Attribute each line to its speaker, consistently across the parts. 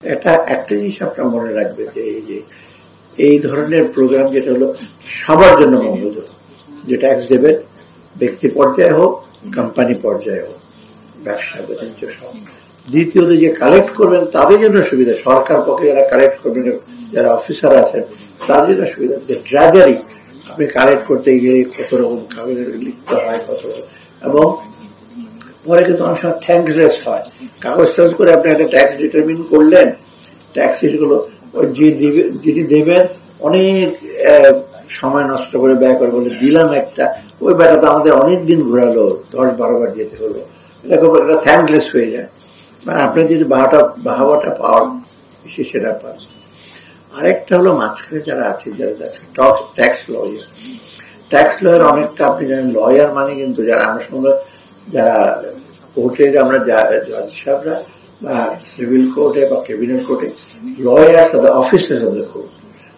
Speaker 1: এটা একটা জিনিস আপনার মনে রাখবে যে এই ধরনের প্রোগ্রাম যেটা হলো সবার জন্য মঙ্গলজনক, যে ট্যাক্স দেবেন ব্যক্তি পর্যায়ে হোক, কোম্পানি পর্যায়ে হোক, ব্যবসা বাণিজ্য সব। দ্বিতীয়ত যে কালেক্ট করবেন তাদের জন্য সুবিধা, সরকার পক্ষে যারা কালেক্ট করবেন, যারা অফিসার আছেন তাদের জন্য সুবিধা। যে ট্র্যাজারি আপনি কালেক্ট করতে গিয়ে কত রকম কাগজে লিখতে হয়, কত রকম, এবং পরে কিন্তু অনেক সময় থ্যাঙ্কলেস হয়। কাগজ টাগজ করে আপনি একটা ট্যাক্স ডিটারমিন করলেন, ট্যাক্স গুলো যিনি দেবেন অনেক সময় নষ্ট করে ব্যয় করে বলে দিলাম একটা, ওই ব্যাটা তো আমাদের অনেক দিন ঘোরালো, 10-12 বার যেতে হলো, এরকম একটা থ্যাঙ্কলেস হয়ে যায়। মানে আপনি যদি বাহাবাটা পাওয়ার বেশি সেটা পান। আরেকটা হলো মাঝখানে যারা আছে, যারা ট্যাক্স লয়ার, ট্যাক্স লয়ার অনেকটা আপনি জানেন, লয়ার মানে কিন্তু যারা আমার সঙ্গে যারা কোর্টে আমরা জজ সাহেবরা বা সিভিল কোর্টে বা ক্রিমিনাল কোর্টে lawyers of the officers of the court,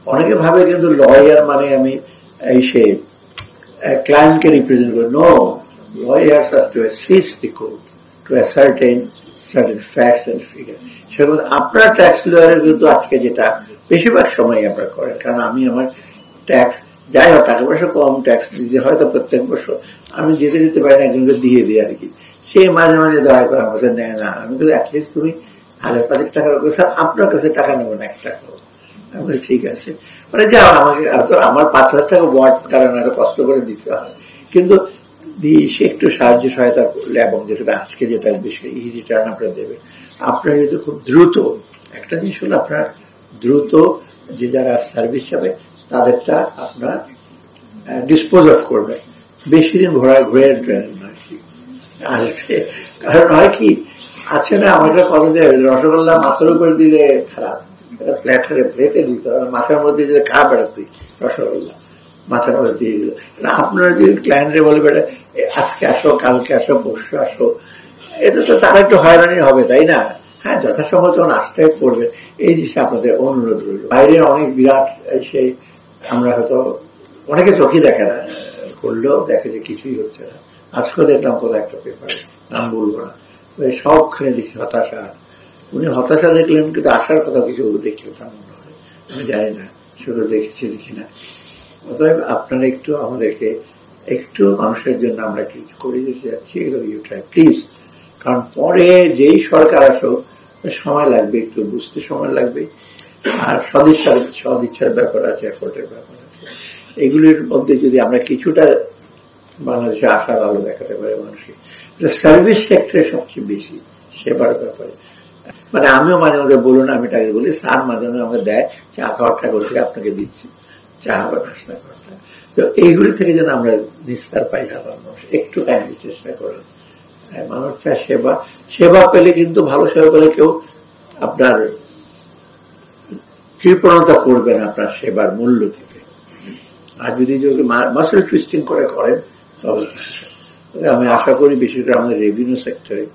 Speaker 1: অনেকে ভাবে কিন্তু লয়ার মানে আমি এই সে ক্লায়েন্টকে রিপ্রেজেন্ট করি। No, lawyers are to assist the court to ascertain certain facts and figure. সেরকম আপনার ট্যাক্স লয়ারের কিন্তু আজকে যেটা বেশিরভাগ সময় আপনারা করেন, কারণ আমি আমার ট্যাক্স যাই হোক টাকা পয়সা কম ট্যাক্স দিতে হয়তো প্রত্যেক বছর আমি যেতে দিতে পারি না, একজনকে দিয়ে দিই আর কি। সে মাঝে মাঝে দয়া করে আমার কাছে নেয় না, আমি বলি অ্যাটলিস্ট তুমি 1000-5,000 টাকার স্যার আপনার কাছে টাকা নেবো না 1 টাকা। আমি বলি ঠিক আছে, মানে যাও আমাকে আমার 5,000 টাকা ওয়ার্ড, কারণ একটা কষ্ট করে দিতে হয়, কিন্তু সে একটু সাহায্য সহায়তা করলে, এবং যেটা আজকে যেটা বেশি রিটার্ন আপনারা দেবে, আপনার যদি খুব দ্রুত একটা জিনিস হলো আপনার দ্রুত যে যারা সার্ভিস যাবে তাদেরটা আপনার ডিসপোজ অফ করবে, বেশি দিন ঘুরে আসবে। কারণ হয় কি আছে না, আমাকে কথা যে রসগোল্লা মাথার উপর দিলে খারাপ, প্লেটে দিতে হবে, মাথার মধ্যে দিলে খা বেড়াতে রসগোল্লা মাথার মধ্যে দিয়ে দিল। আপনারা যদি ক্লায়েন্টে বলবে আজকে আসো, কালকে আসো, পরশু আসো, এটা তো তারা একটু হয়রানি হবে, তাই না? হ্যাঁ, যথাসময় তখন আসতে পড়বে, এই জিনিসটা আপনাদের অনুরোধ রইল। বাইরের অনেক বিরাট সেই আমরা হয়তো অনেকে চোখে দেখে না, করলেও দেখে যে কিছুই হচ্ছে না। আজকেও দেখলাম কোথাও একটা পেপারে, নাম বলবো না, সবখানে দেখি হতাশা। উনি হতাশা দেখলেন, কিন্তু আসার কথা কিছু দেখলেন তার মনে হয়, আমি জানি না সেগুলো দেখেছি দেখি না। অতএব আপনারা একটু আমাদেরকে একটু মানুষের জন্য আমরা কিছু করে দিতে যাচ্ছি, এগুলো ইউ ট্রাই প্লিজ। কারণ পরে যেই সরকার আসো সময় লাগবে, একটু বুঝতে সময় লাগবে, আর সদিচ্ছার ব্যাপার আছে, এফোর্টের ব্যাপার আছে। এগুলির মধ্যে যদি আমরা কিছুটা বাংলাদেশে আশার আলো দেখাতে পারি মানুষকে, সার্ভিস সেক্টরে সবচেয়ে বেশি সেবার ব্যাপারে। মানে আমিও মাঝে মাঝে বলুন, আমি তাকে বলি স্যার মাঝে মাঝে আমাকে দেয় চা খাওয়ার টাকা থেকে আপনাকে দিচ্ছি, চা বা নাস্তা করার টাকা। তো এইগুলি থেকে যেন আমরা নিস্তার পাই, সাধারণ মানুষ একটু কাইন্ডলি চেষ্টা করেন। মানুষ চায় সেবা পেলে, কিন্তু ভালো সেবা পেলে কেউ আপনার কৃপণতা করবে না আপনার সেবার মূল্য দিতে। আর যদি মাসেল টুইস্টিং করে করেন তবে আমি আশা করি বিশেষ করে আমাদের রেভিনিউ সেক্টরে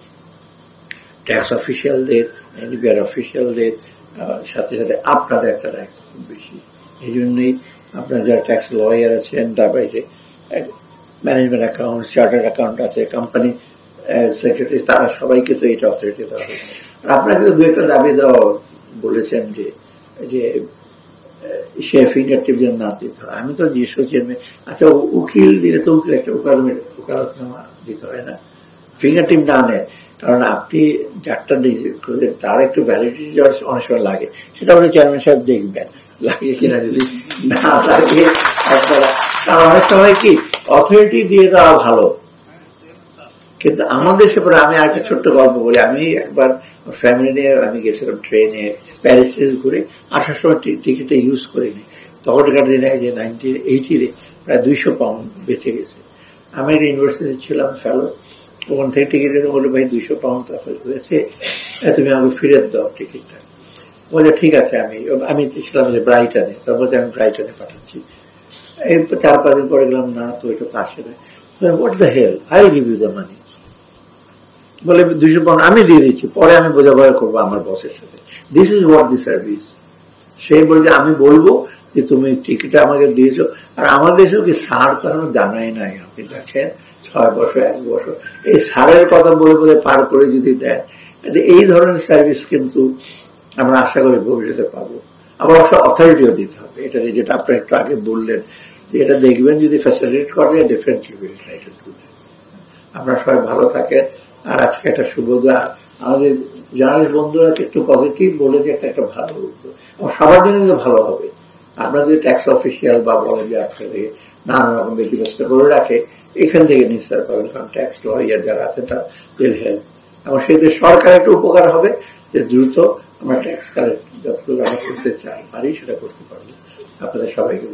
Speaker 1: ট্যাক্স অফিসিয়ালদের, এনবিআর অফিসিয়ালদের সাথে সাথে আপনাদের একটা দায়িত্ব খুব বেশি। এই জন্যই আপনার যারা ট্যাক্স লয়ার আছেন, তারপরে যে ম্যানেজমেন্ট অ্যাকাউন্ট, চার্টার্ড অ্যাকাউন্ট আছে, কোম্পানি সেক্রেটারি, তারা সবাইকে তো এটা অথরিটি দেওয়া হবে। আপনারা কিন্তু 2-1 দাবি দেওয়া বলেছেন যে সে ফিঙ্গার টিপ যেন না দিতে হয়। আমি তো জিজ্ঞেস করছি, আচ্ছা উকিল দিলে তো উকিল একটা ওকালতনামা দিতে হয় না, ফিঙ্গার টিপ না নেয়, কারণ আপনি যারটা তার একটু ভ্যালিডিটি অনেক সময় লাগে, সেটা হলে চেয়ারম্যান সাহেব দেখবেন লাগে কিনা। যদি না লাগে আপনারা, কারণ অনেক সময় কি অথরিটি দিয়ে দেওয়া ভালো, কিন্তু আমাদের সেপরে আমি একটা ছোট্ট গল্প বলি। আমি একবার ফ্যামিলি নিয়ে আমি গেছিলাম ট্রেনে, প্যারিস ঘুরে আসার সময় টিকিটটা ইউজ করিনি। তখনকার দিনে যে 1980 প্রায় 200 পাউন্ড বেঁচে গেছে। আমি একটা ইউনিভার্সিটি ছিলাম ফেলো, ওখান থেকে টিকিট বললো ভাই 200 পাউন্ড হয়েছে, তুমি আমাকে ফিরত দাও টিকিটটা। বলছে ঠিক আছে। আমি ছিলাম যে ব্রাইটনে, তারপর আমি ব্রাইটনে পাঠাচ্ছি। এই 4-5 দিন পরে গেলাম, না তো এটা তো আসে না। What the hell, I will give you the money. বলে 200 পাউন্ড আমি দিয়ে দিচ্ছি, পরে আমি বোঝাপড়া করবো আমার বসের সাথে। This is what the service. সে বলছে আমি বলবো যে তুমি টিকিট আমাকে দিয়েছো। আর আমাদের দেশেও কি সার কারণ জানাই নাই, আপনি দেখেন 6 বছর 1 বছর এই সারের কথা বলে বলে পার করে যদি দেন, এই ধরনের সার্ভিস কিন্তু আমরা আশা করি ভবিষ্যতে পাবো। আবার অবশ্য অথরিটিও দিতে হবে, এটা যেটা আপনার একটু আগে বললেন যে এটা দেখবেন যদি ফ্যাসিলিটেট করে definitely will try to do that. আপনারা সবাই ভালো থাকেন। আর আজকে একটা শুভ, আমাদের জার্নালিস্ট বন্ধুরা একটু পজিটিভ বলে যে একটা ভালো, সবার জন্য কিন্তু ভালো হবে। আপনারা যদি ট্যাক্স অফিসিয়াল বা বলেন যে আপনাকে নানা রকম ব্যতিব্যস্ত করে রাখে, এখান থেকে নিস্তার পাবেন, কারণ ট্যাক্স লয়ার যারা আছে তারা উইল হেল্প। এবং সেক্ষেত্রে সরকারের একটা উপকার হবে যে দ্রুত আমরা ট্যাক্স কালেক্ট যতটুকু আমরা করতে চাই পারি সেটা করতে পারবো। আপনাদের সবাইকে